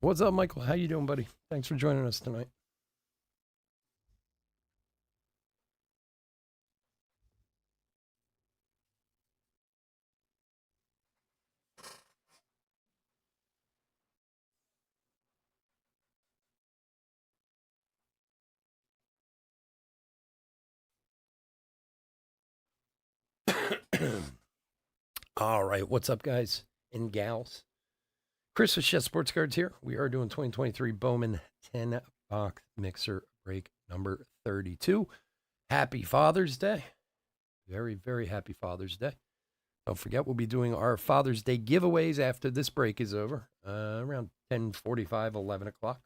What's up, Michael? How you doing, buddy? Thanks for joining us tonight. All right, what's up, guys and gals? Chris with Chef Sports Cards here. We are doing 2023 Bowman 10 box mixer break number 32. Happy Father's Day. Very, very happy Father's Day. Don't forget, we'll be doing our Father's Day giveaways after this break is over, around 10:45, 11 o'clock.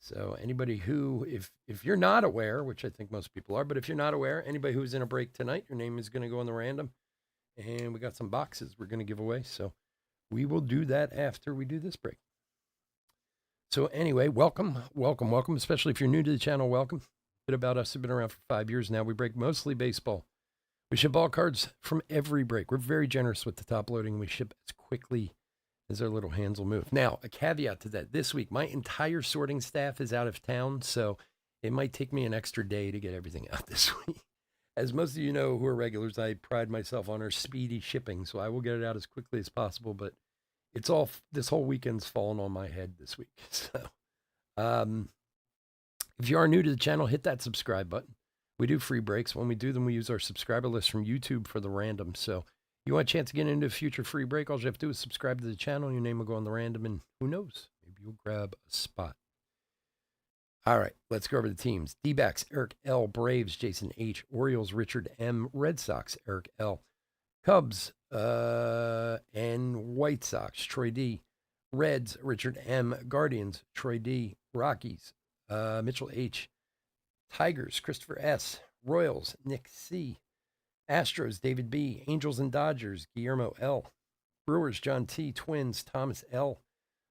So anybody who, if you're not aware, which I think most people are, but if you're not aware, anybody who's in a break tonight, your name is going to go in the random. And we got some boxes we're going to give away. So we will do that after we do this break. So anyway, welcome, especially if you're new to the channel, welcome. A bit about us, we've been around for 5 years now. We break mostly baseball. We ship all cards from every break. We're very generous with the top loading. We ship as quickly as our little hands will move. Now, a caveat to that. This week, my entire sorting staff is out of town, so it might take me an extra day to get everything out this week. As most of you know who are regulars, I pride myself on our speedy shipping, so I will get it out as quickly as possible, but it's all, this whole weekend's fallen on my head this week. So, if you are new to the channel, hit that subscribe button. We do free breaks. When we do them, we use our subscriber list from YouTube for the random. So you want a chance to get into a future free break, all you have to do is subscribe to the channel, and your name will go on the random, and who knows, maybe you'll grab a spot. All right, let's go over the teams. D-backs, Eric L. Braves, Jason H. Orioles, Richard M. Red Sox, Eric L. Cubs and White Sox, Troy D. Reds, Richard M. Guardians, Troy D. Rockies, Mitchell H. Tigers, Christopher S. Royals, Nick C. Astros, David B. Angels and Dodgers, Guillermo L. Brewers, John T. Twins, Thomas L.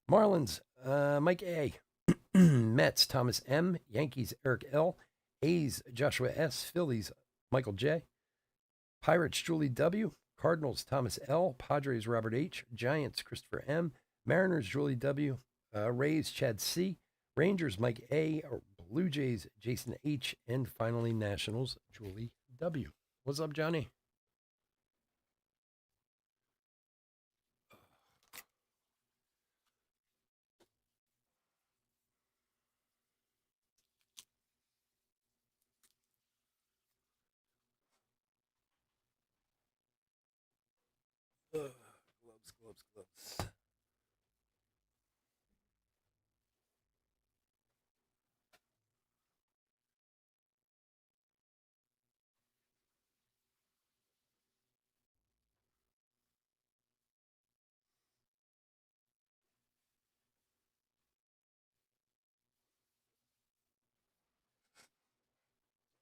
Marlins, Mike A. Mets, Thomas M. Yankees, Eric L. A's, Joshua S. Phillies, Michael J. Pirates, Julie W. Cardinals, Thomas L. Padres, Robert H. Giants, Christopher M. Mariners, Julie W. Rays, Chad C. Rangers, Mike A. Blue Jays, Jason H. And finally, Nationals, Julie W. What's up, Johnny? Gloves.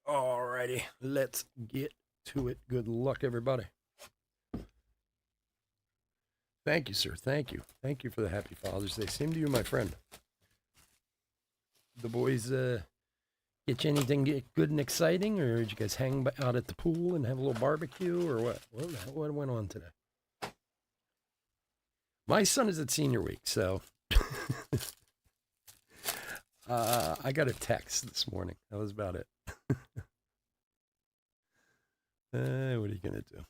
All righty, let's get to it. Good luck, everybody. Thank you, sir. Thank you. Thank you for the happy Father's Day. Same to you, my friend. The boys get you anything good and exciting, or did you guys hang out at the pool and have a little barbecue, or what? What went on today? My son is at senior week, so I got a text this morning. That was about it. What are you going to do?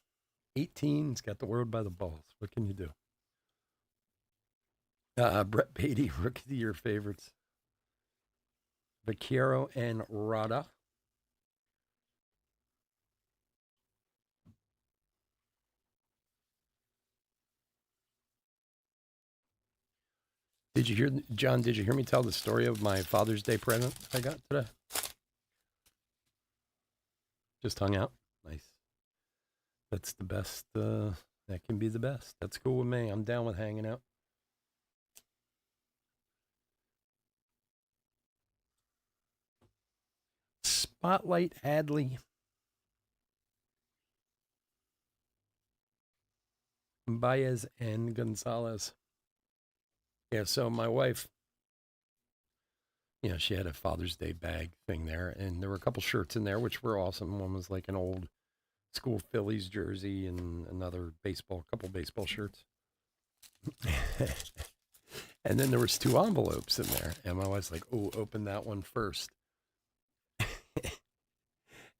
18's got the world by the balls. What can you do? Brett Beatty, Rookie of the Year favorites. Vaquero and Rada. Did you hear, John, did you hear me tell the story of my Father's Day present I got today? Just hung out. Nice. That's the best. That can be the best. That's cool with me. I'm down with hanging out. Spotlight Hadley. Baez and Gonzalez. Yeah, so my wife, she had a Father's Day bag thing there, and there were a couple shirts in there, which were awesome. One was like an old school Phillies jersey, and another couple baseball shirts. And then there was two envelopes in there. And my wife's like, oh, open that one first.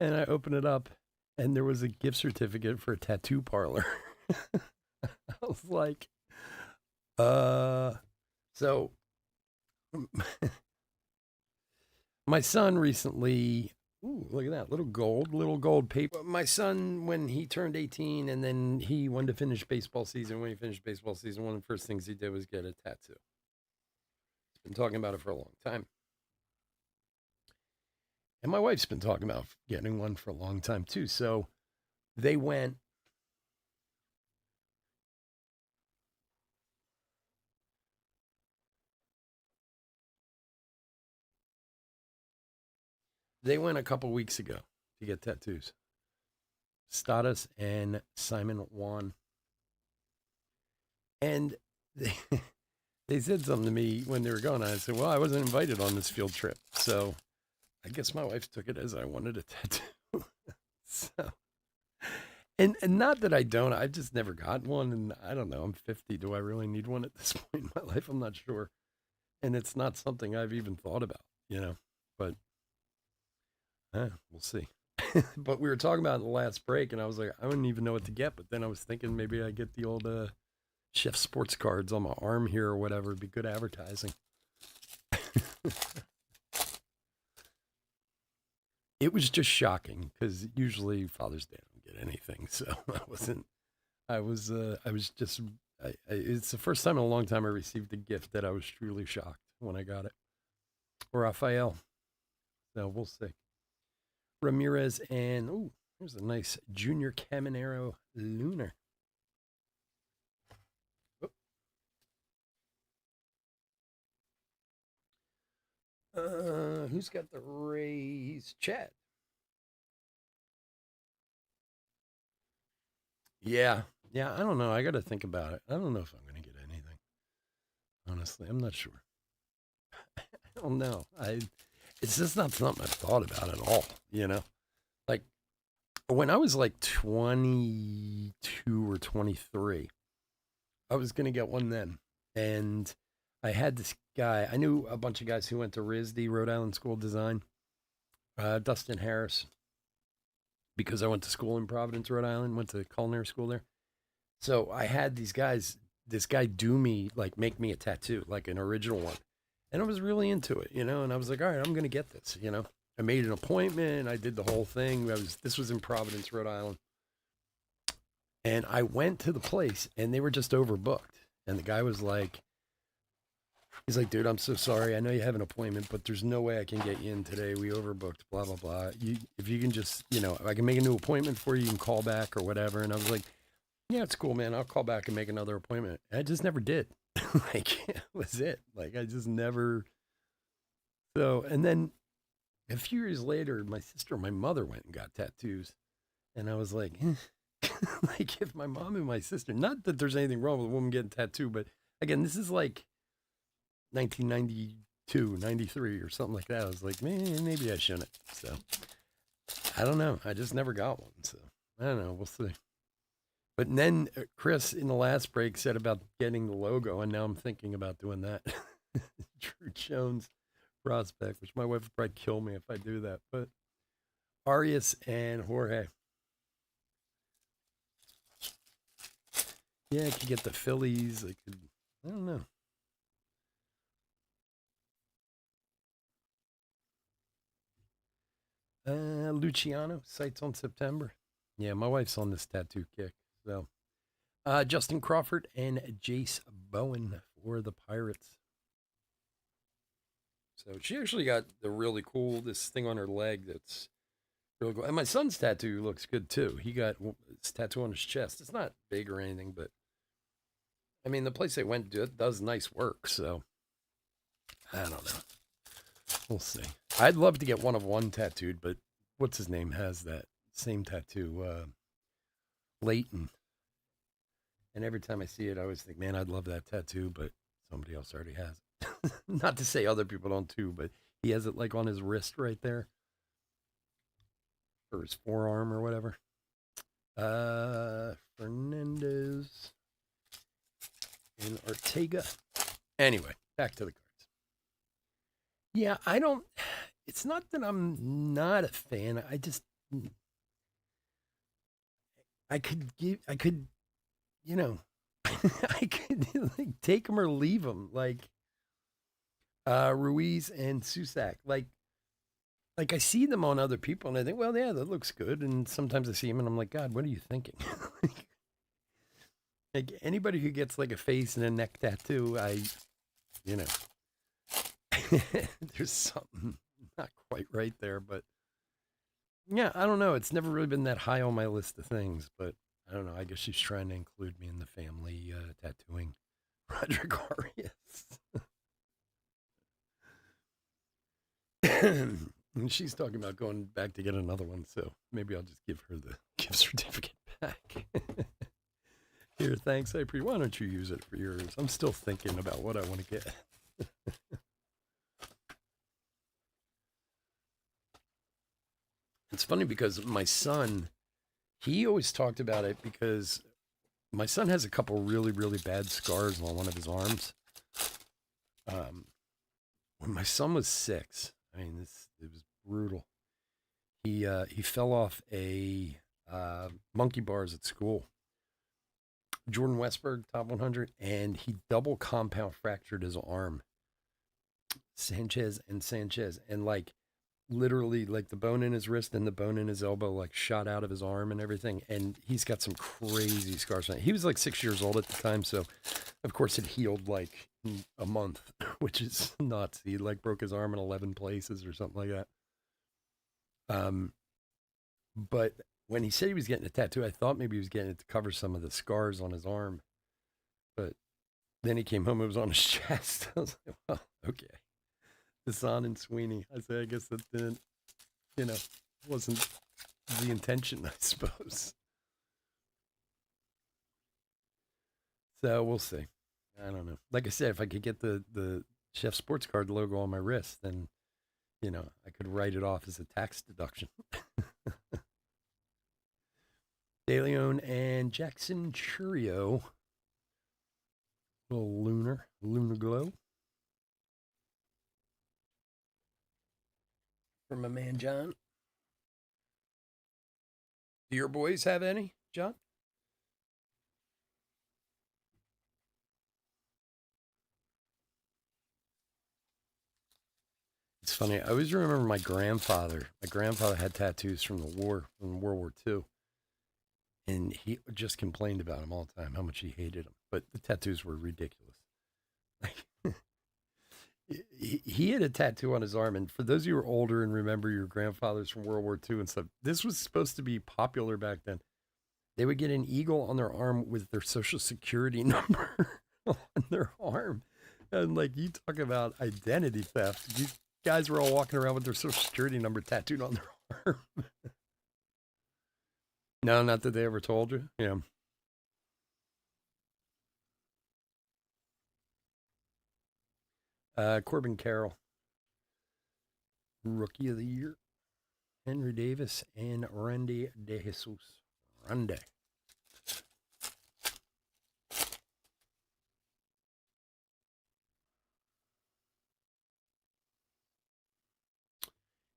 And I opened it up, and there was a gift certificate for a tattoo parlor. I was like, so my son recently, ooh, look at that, little gold paper. My son, when he turned 18 and then he wanted to finish baseball season, when he finished baseball season, one of the first things he did was get a tattoo. He's been talking about it for a long time. And my wife's been talking about getting one for a long time too. So they went, a couple weeks ago to get tattoos. Status and Simon Juan. And they, they said something to me when they were going. I said, well, I wasn't invited on this field trip. So I guess my wife took it as I wanted a tattoo. So, and not that I don't, I've just never gotten one. And I don't know, I'm 50. Do I really need one at this point in my life? I'm not sure. And it's not something I've even thought about, but we'll see. But we were talking about it in the last break, and I was like, I wouldn't even know what to get. But then I was thinking maybe I get the old Chef Sports cards on my arm here or whatever. It'd be good advertising. It was just shocking because usually Father's Day I don't get anything, so I wasn't. I was just. It's the first time in a long time I received a gift that I was truly shocked when I got it. Raphael. So we'll see. Ramirez and here's a nice Junior Caminero Lunar. Who's got the Rays? Chad. Yeah. Yeah, I don't know. I got to think about it. I don't know if I'm going to get anything. Honestly, I'm not sure. I don't know. It's just not something I've thought about at all. Like when I was like 22 or 23, I was going to get one then. And I had this guy, I knew a bunch of guys who went to RISD, Rhode Island School of Design, Dustin Harris, because I went to school in Providence, Rhode Island, went to culinary school there. So I had these guys, this guy do me, like make me a tattoo, like an original one. And I was really into it, and I was like, all right, I'm going to get this. I made an appointment. I did the whole thing. This was in Providence, Rhode Island. And I went to the place and they were just overbooked. And the guy was like, he's like, dude, I'm so sorry. I know you have an appointment, but there's no way I can get you in today. We overbooked, blah, blah, blah. If you can just, I can make a new appointment for you, you can call back or whatever. And I was like, yeah, it's cool, man. I'll call back and make another appointment. And I just never did. Like, that was it. Like, I just never. So, and then a few years later, my sister and my mother went and got tattoos. And I was like, like, if my mom and my sister, not that there's anything wrong with a woman getting tattooed, but again, this is like 1992, 93 or something like that. I was like, man, maybe I shouldn't. So I don't know. I just never got one. So I don't know. We'll see. But then Chris in the last break said about getting the logo, and now I'm thinking about doing that. Drew Jones prospect, which my wife would probably kill me if I do that. But Arias and Jorge. Yeah, I could get the Phillies. I don't know. Luciano, sights on September. Yeah, my wife's on this tattoo kick. So, Justin Crawford and Jace Bowen for the Pirates. So she actually got the really cool this thing on her leg that's really cool. And my son's tattoo looks good too. He got his tattoo on his chest. It's not big or anything, but I mean the place they went does nice work. So I don't know. We'll see. I'd love to get one of one tattooed, but what's his name has that same tattoo, Leighton. And every time I see it, I always think, man, I'd love that tattoo, but somebody else already has it. Not to say other people don't too, but he has it like on his wrist right there, or his forearm or whatever. Fernandez and Ortega. Anyway, back to the cards. Yeah, I don't. It's not that I'm not a fan. I could, you know, I could like take them or leave them. Like Ruiz and Susak. Like I see them on other people, and I think, well, yeah, that looks good. And sometimes I see them, and I'm like, God, what are you thinking? Like anybody who gets like a face and a neck tattoo, you know, there's something not quite right there. But yeah, I don't know. It's never really been that high on my list of things, but I don't know. I guess she's trying to include me in the family tattooing Roderick Arias. And she's talking about going back to get another one, so maybe I'll just give her the gift certificate back. Here, thanks. I appreciate. Why don't you use it for yours? I'm still thinking about what I want to get. It's funny because my son, he always talked about it because my son has a couple really, really bad scars on one of his arms. Um, when my son was 6, I mean, it was brutal. He fell off a monkey bars at school. Jordan Westberg, top 100, and he double compound fractured his arm. Sanchez, and like literally like the bone in his wrist and the bone in his elbow like shot out of his arm and everything. And he's got some crazy scars on it. He was like 6 years old at the time, so of course it healed like a month, which is nuts. He like broke his arm in 11 places or something like that. But when he said he was getting a tattoo, I thought maybe he was getting it to cover some of the scars on his arm. But then he came home, it was on his chest. I was like, well, okay. Hassan and Sweeney. I say, I guess that didn't, wasn't the intention, I suppose. So we'll see. I don't know. Like I said, if I could get the Chef Sports Card logo on my wrist, then, I could write it off as a tax deduction. De Leon and Jackson Churio. Little lunar glow. From my man John. Do your boys have any, John? It's funny. I always remember my grandfather. My grandfather had tattoos from the war, from World War II. And he just complained about them all the time, how much he hated them. But the tattoos were ridiculous. He had a tattoo on his arm. And for those of you who are older and remember your grandfathers from World War II and stuff, this was supposed to be popular back then. They would get an eagle on their arm with their social security number on their arm. And like you talk about identity theft, these guys were all walking around with their social security number tattooed on their arm. No, not that they ever told you. Yeah. Corbin Carroll, Rookie of the Year. Henry Davis and Randy De Jesus. Randy.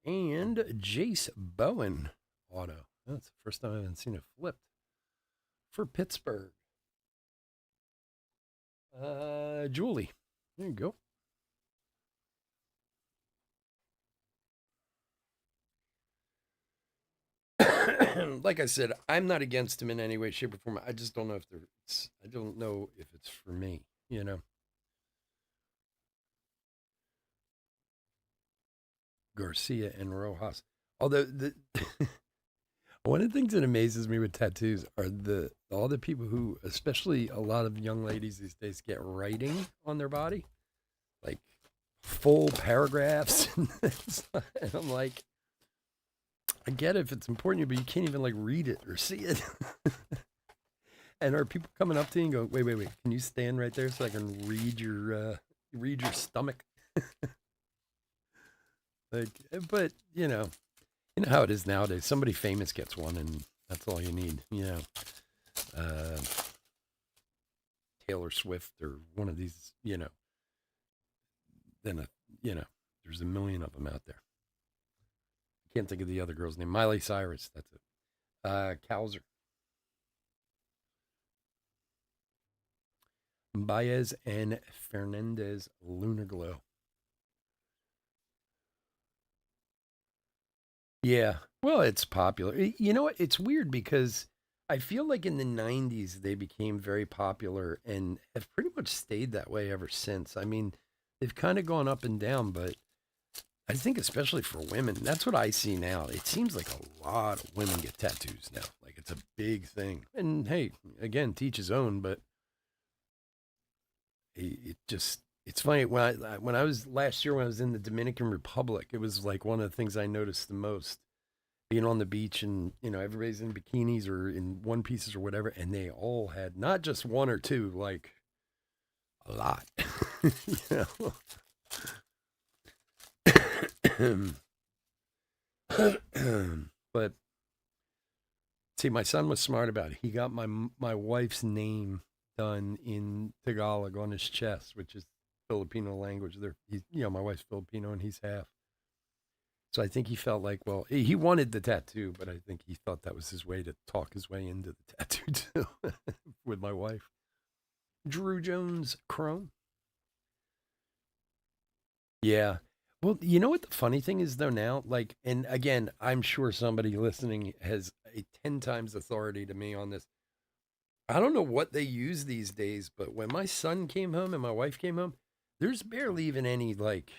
And Jace Bowen auto. That's the first time I haven't seen it flipped. For Pittsburgh. Julie. There you go. Like I said, I'm not against him in any way, shape, or form. I just don't know if I don't know if it's for me. Garcia and Rojas. Although one of the things that amazes me with tattoos are all the people who, especially a lot of young ladies these days, get writing on their body, like full paragraphs. And I'm like, I get it if it's important to you, but you can't even like read it or see it. And are people coming up to you and going, wait, can you stand right there so I can read your stomach? Like, but how it is nowadays. Somebody famous gets one, and that's all you need. Taylor Swift or one of these, then you know, there's a million of them out there. I can't think of the other girl's name. Miley Cyrus. That's it. Cowser. Baez and Fernandez Lunar Glow. Yeah. Well, it's popular. You know what? It's weird because I feel like in the 90s they became very popular and have pretty much stayed that way ever since. I mean, they've kind of gone up and down, but I think especially for women, that's what I see now. It seems like a lot of women get tattoos now. Like it's a big thing. And hey, again, teach his own, but it just it's funny when I was last year when I was in the Dominican Republic, it was like one of the things I noticed the most being on the beach and everybody's in bikinis or in one pieces or whatever, and they all had not just one or two, like a lot. you but see, my son was smart about it. He got my wife's name done in Tagalog on his chest, which is Filipino language. My wife's Filipino and he's half. So I think he felt like, well, he wanted the tattoo, but I think he thought that was his way to talk his way into the tattoo too with my wife. Drew Jones Chrome. Yeah. Well, you know what the funny thing is though now? Like, and again, I'm sure somebody listening has a 10 times authority to me on this. I don't know what they use these days, but when my son came home and my wife came home, there's barely even any like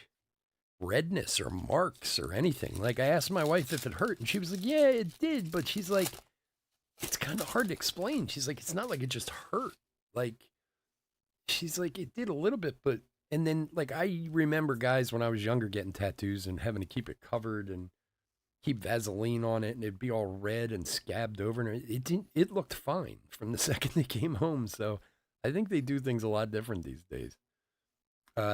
redness or marks or anything. Like I asked my wife if it hurt, and she was like, "Yeah, it did," but she's like, "It's kind of hard to explain." She's like, "It's not like it just hurt." Like she's like, "It did a little bit, but." And then like I remember guys when I was younger getting tattoos and having to keep it covered and keep Vaseline on it, and it'd be all red and scabbed over, and it didn't. It looked fine from the second they came home. So I think they do things a lot different these days.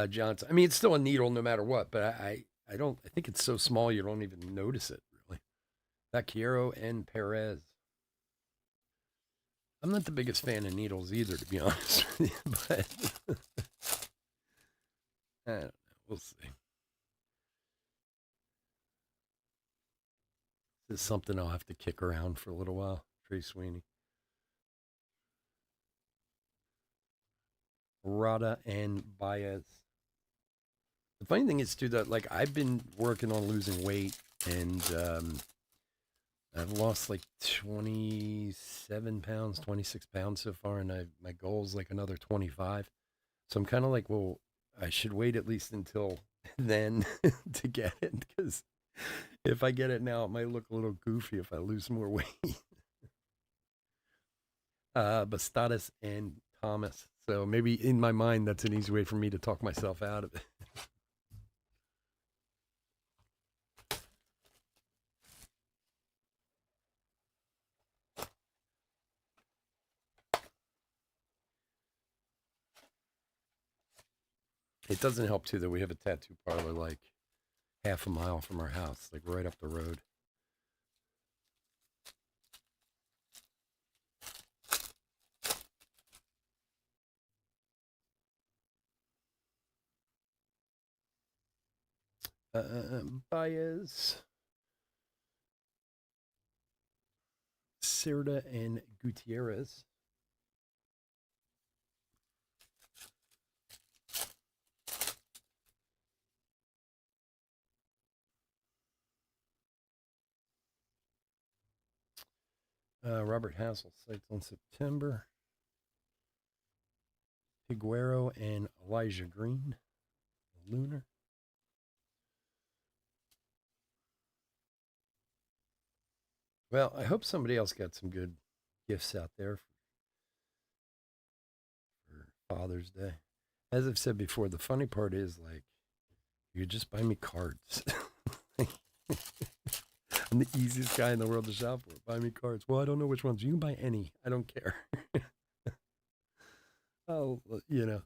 Johnson. I mean, it's still a needle no matter what, but I don't. I think it's so small you don't even notice it really. Vaquero and Perez. I'm not the biggest fan of needles either, to be honest with you, but I don't know. We'll see. This is something I'll have to kick around for a little while. Trey Sweeney, Rada, and Baez. The funny thing is too that like I've been working on losing weight and I've lost like 27 pounds, 26 pounds so far, and my goal is like another 25. So I'm kind of like, well, I should wait at least until then to get it because if I get it now, it might look a little goofy if I lose more weight. Bastadas and Thomas. So maybe in my mind, that's an easy way for me to talk myself out of it. It doesn't help too that we have a tattoo parlor like half a mile from our house, like right up the road. Baez, Cerda, and Gutierrez. Robert Hassel sights on September. Piguero and Elijah Green. Lunar. Well, I hope somebody else got some good gifts out there for Father's Day. As I've said before, the funny part is like, you just buy me cards. I'm the easiest guy in the world to shop for. Buy me cards. Well, I don't know which ones. You can buy any. I don't care. Oh, but no.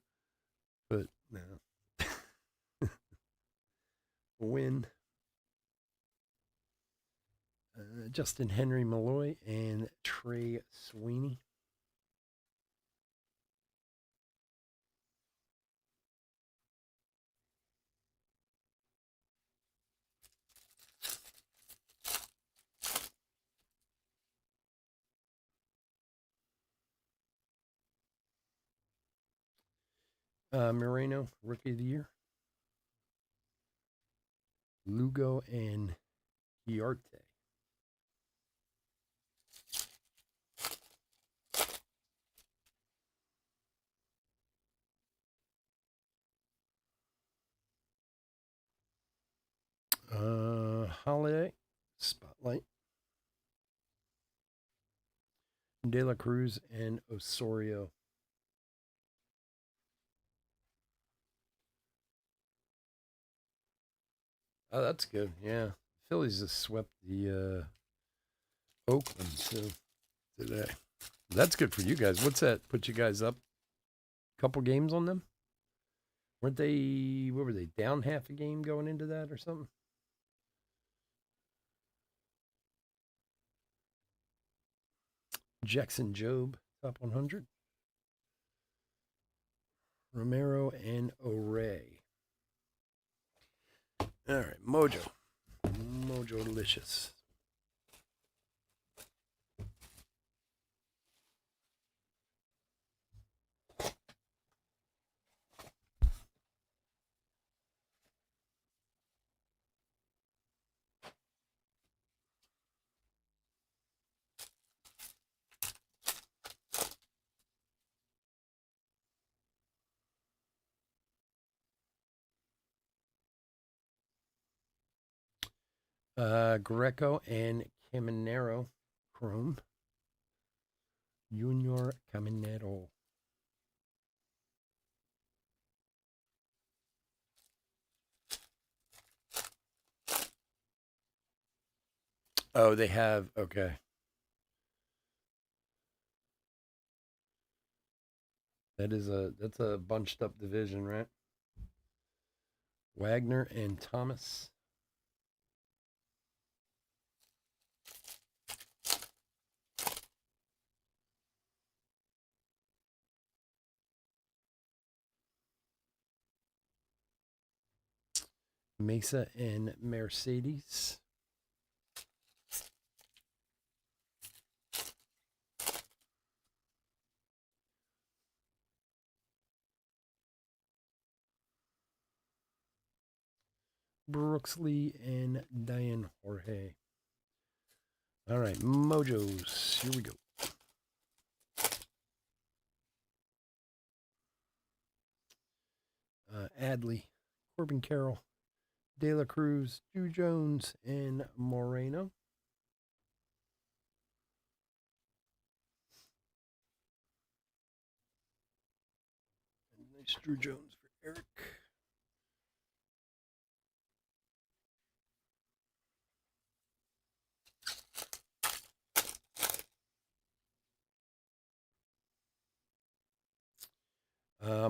Win. Justin Henry Malloy and Trey Sweeney. Moreno, Rookie of the Year. Lugo and Giarte. Holiday, Spotlight. De La Cruz and Osorio. Oh, that's good. Yeah. Phillies just swept the Oakland too today. That's good for you guys. What's that? Put you guys up a couple games on them? Weren't they, what were they, down half a game going into that or something? Jackson Job, top 100. Romero and O'Ray. All right, Mojo. Mojo Delicious. Greco and Caminero. Chrome. Junior Caminero. Oh, they have, okay. That's a bunched up division, right? Wagner and Thomas. Mesa and Mercedes. Brooksley and Diane Jorge. All right, Mojos. Here we go. Adley, Corbin Carroll, De La Cruz, Drew Jones, and Moreno. Nice Drew Jones for Eric.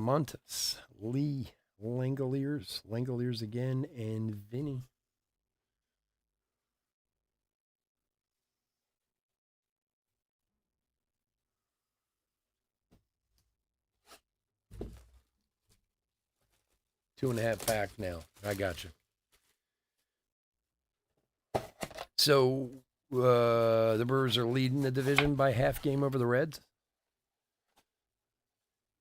Montes, Lee, Langoliers again, and Vinny. Two and a half pack now. I got you. So the Brewers are leading the division by half game over the Reds.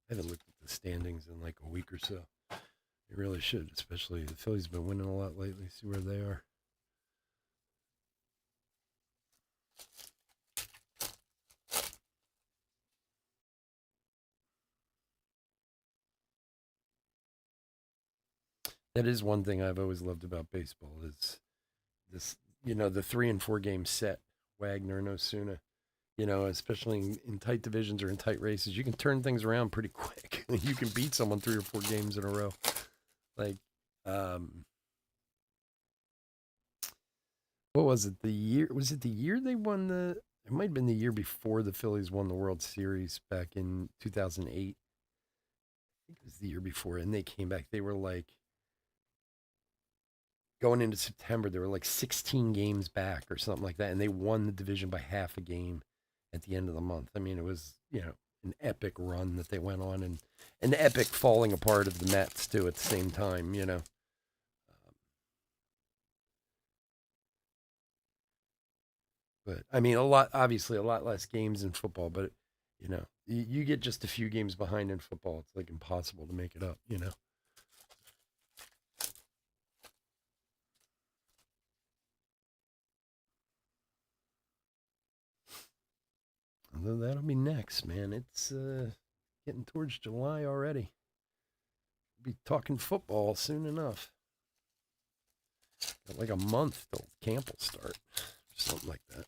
I haven't looked at the standings in like a week or so. You really should, especially the Phillies have been winning a lot lately. See where they are. That is one thing I've always loved about baseball is this, the 3 and 4 game set, Wagner and Osuna, especially in tight divisions or in tight races, you can turn things around pretty quick. You can beat someone 3 or 4 games in a row. Like, what was it? Was it the year they won it might have been the year before the Phillies won the World Series back in 2008. I think it was the year before. And they came back. They were like, going into September, they were like 16 games back or something like that, and they won the division by half a game at the end of the month. I mean, it was an epic run that they went on, and an epic falling apart of the Mets too at the same time. But I mean, obviously, a lot less games in football, but You get just a few games behind in football. It's like impossible to make it up, you know? Although that'll be next, man. It's getting towards July already. We'll be talking football soon enough. Got like a month till camp will start. Something like that.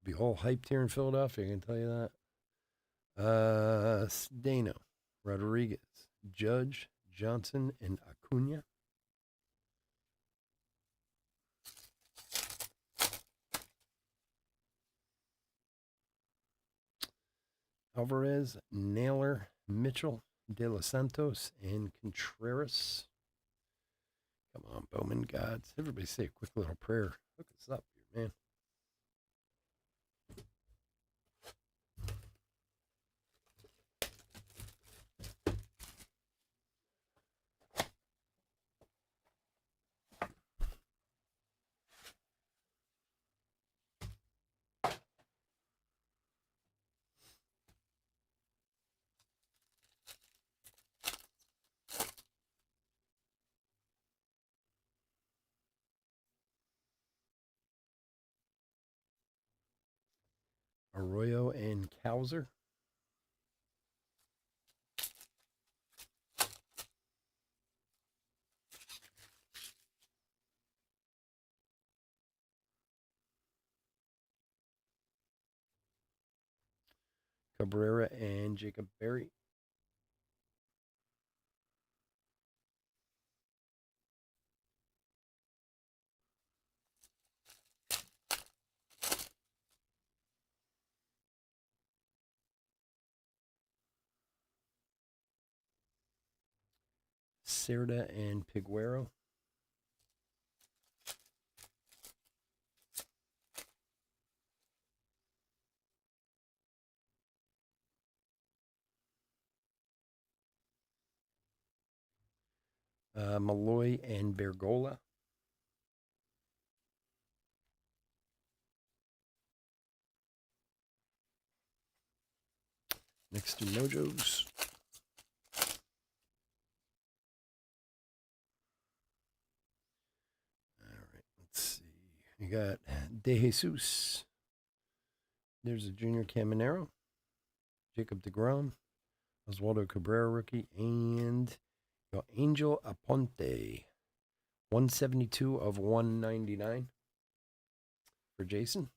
Be all hyped here in Philadelphia, I can tell you that. Dano, Rodriguez, Judge, Johnson, and Acuna. Alvarez, Naylor, Mitchell, De Los Santos, and Contreras. Come on, Bowman gods. Everybody say a quick little prayer. Hook us up here, man. Arroyo and Kowser. Cabrera and Jacob Berry. Cerda and Piguero. Malloy and Bergola. Next to Mojos. All right, let's see. You got De Jesus. There's a Junior Caminero. Jacob DeGrom. Oswaldo Cabrera rookie. And Angel Aponte. 172 of 199 for Jason.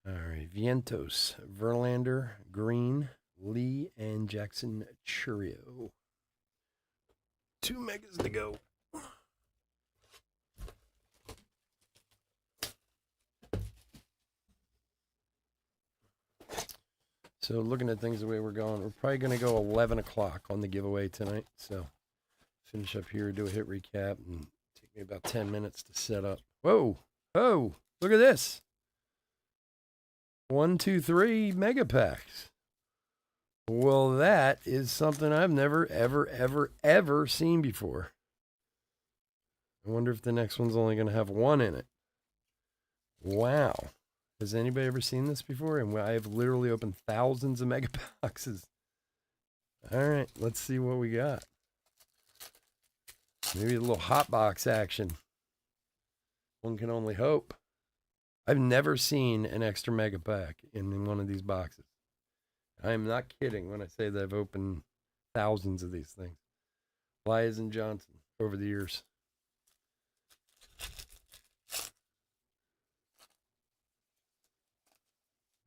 All right, Vientos, Verlander, Green, Lee, and Jackson Churio. 2 megas to go. So looking at things the way we're going, we're probably going to go 11 o'clock on the giveaway tonight. So finish up here, do a hit recap, and take me about 10 minutes to set up. Whoa, oh, look at this. 1, 2, 3 mega packs. Well, that is something I've never, ever, ever, ever seen before. I wonder if the next one's only going to have 1 in it. Wow. Has anybody ever seen this before? And I have literally opened thousands of mega boxes. All right, let's see what we got. Maybe a little hot box action. One can only hope. I've never seen an extra mega pack in one of these boxes. I am not kidding when I say that I've opened thousands of these things. Elias and Johnson over the years.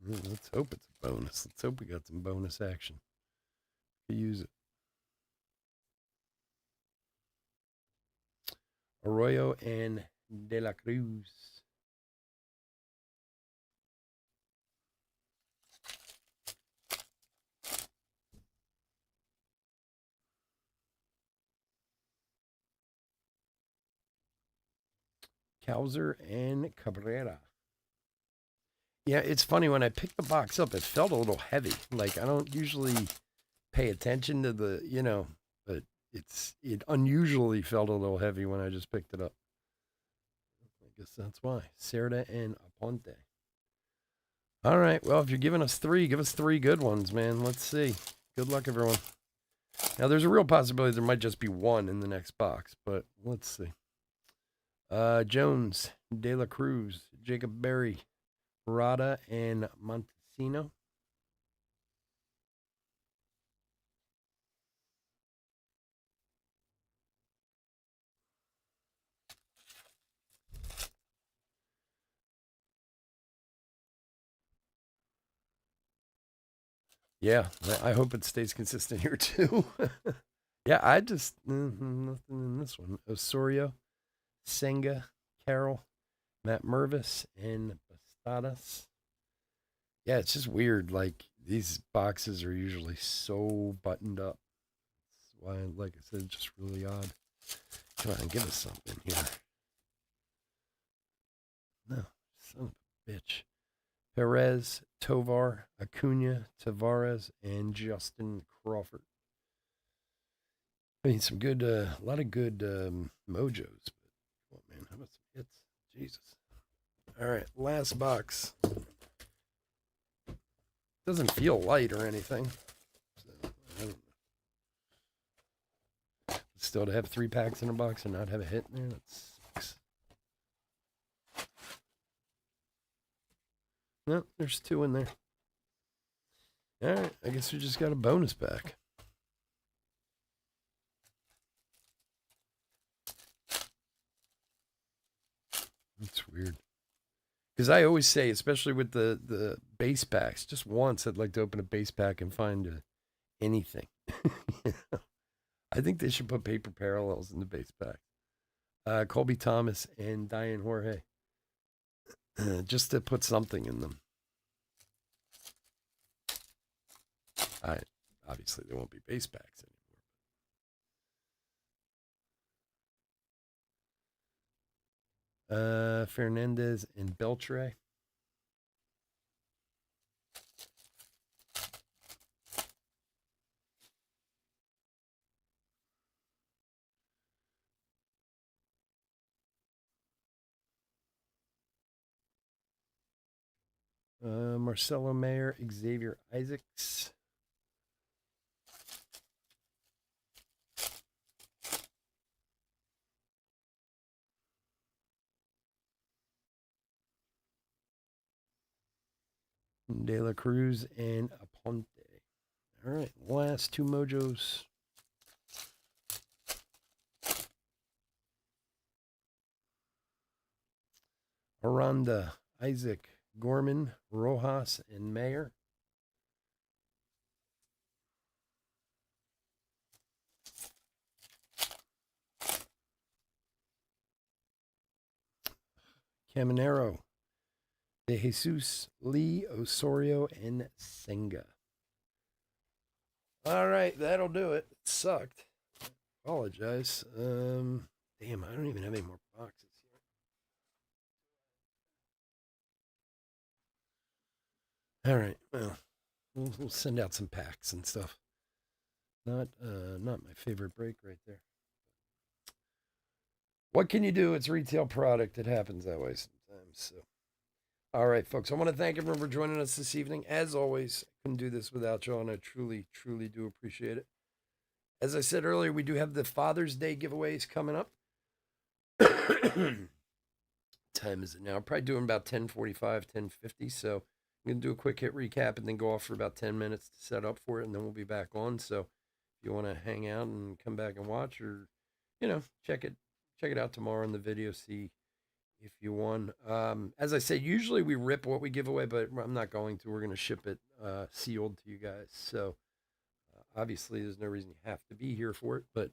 Let's hope it's a bonus. Let's hope we got some bonus action. to use it. Arroyo and De La Cruz. Cowser and Cabrera. Yeah, it's funny when I picked the box up, it felt a little heavy. Like I don't usually pay attention to but it unusually felt a little heavy when I just picked it up. I guess that's why. Cerda and Aponte. All right. Well, if you're giving us three, give us three good ones, man. Let's see. Good luck, everyone. Now, there's a real possibility there might just be one in the next box, but let's see. Jones, De La Cruz, Jacob Berry, Rada, and Montesino. Yeah, I hope it stays consistent here too. Yeah, I just nothing in this one. Osorio, Senga, Carroll, Matt Mervis, and Bastadas. Yeah, it's just weird. Like these boxes are usually so buttoned up. That's why, like I said, it's just really odd. Come on, give us something here. No, son of a bitch. Perez, Tovar, Acuna, Tavares, and Justin Crawford. I mean, some good, a lot of good mojos. But, oh man, how about some hits? Jesus. All right, last box. Doesn't feel light or anything. So, I don't know. Still to have 3 packs in a box and not have a hit in there, that sucks. No, there's 2 in there. All right, I guess we just got a bonus pack. That's weird. Because I always say, especially with the base packs, just once I'd like to open a base pack and find anything. I think they should put paper parallels in the base pack. Colby Thomas and Diane Jorge. Just to put something in them. Obviously, there won't be base packs anymore. Fernandez and Beltre. Marcelo Mayer, Xavier Isaacs. De La Cruz and Aponte. All right, last 2 mojos. Aranda, Isaac, Gorman, Rojas, and Mayer. Caminero, De Jesus, Lee, Osorio, and Senga. All right, that'll do it. It sucked. Apologize. Damn, I don't even have any more boxes here. All right, well, we'll send out some packs and stuff. Not my favorite break right there. What can you do? It's retail product. It happens that way sometimes. So, all right, folks. I want to thank everyone for joining us this evening. As always, I couldn't do this without y'all, and I truly, truly do appreciate it. As I said earlier, we do have the Father's Day giveaways coming up. Time is it now? I'm probably doing about 10:45, 10:50. So I'm gonna do a quick hit recap and then go off for about 10 minutes to set up for it, and then we'll be back on. So if you want to hang out and come back and watch, or check it out tomorrow in the video, see if you won. As I said, usually we rip what we give away, but I'm not going to. We're going to ship it sealed to you guys. So Obviously, there's no reason you have to be here for it, but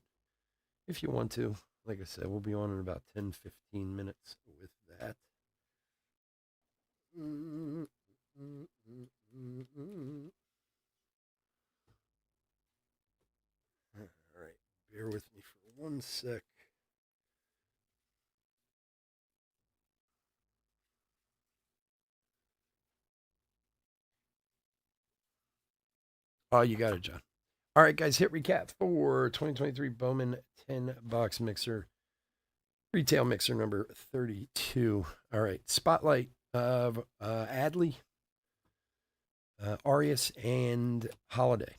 if you want to, like I said, we'll be on in about 10, 15 minutes with that. All right, bear with me for 1 sec. Oh, you got it, John. All right, guys, hit recap for 2023 Bowman 10 box mixer, retail mixer number 32. All right, spotlight of Adley, Arias, and Holiday.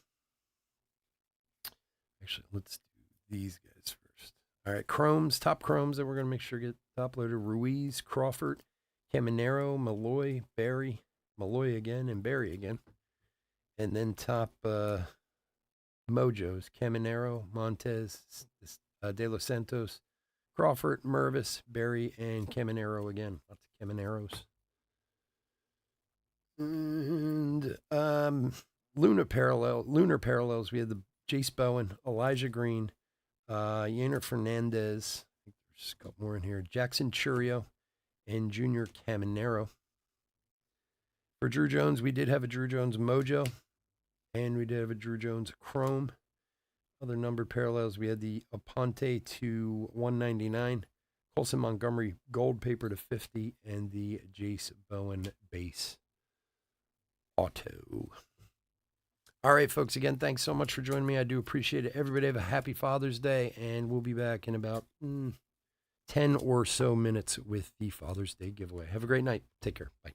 Actually, let's do these guys first. All right, chromes, top chromes that we're going to make sure get top loaded. Ruiz, Crawford, Caminero, Malloy, Barry, Malloy again, and Barry again. And then top Mojos, Caminero, Montez, De Los Santos, Crawford, Mervis, Barry, and Caminero again. Lots of Camineros. And lunar parallels. We had the Jace Bowen, Elijah Green, Yainer Fernandez. I think there's a couple more in here. Jackson Churio and Junior Caminero. For Drew Jones, we did have a Drew Jones Mojo, and we did have a Drew Jones Chrome. Other numbered parallels, we had the Aponte to 199, Colson Montgomery gold paper to 50, and the Jace Bowen base auto. All right, folks, again, thanks so much for joining me. I do appreciate it. Everybody have a happy Father's Day, and we'll be back in about 10 or so minutes with the Father's Day giveaway. Have a great night. Take care. Bye.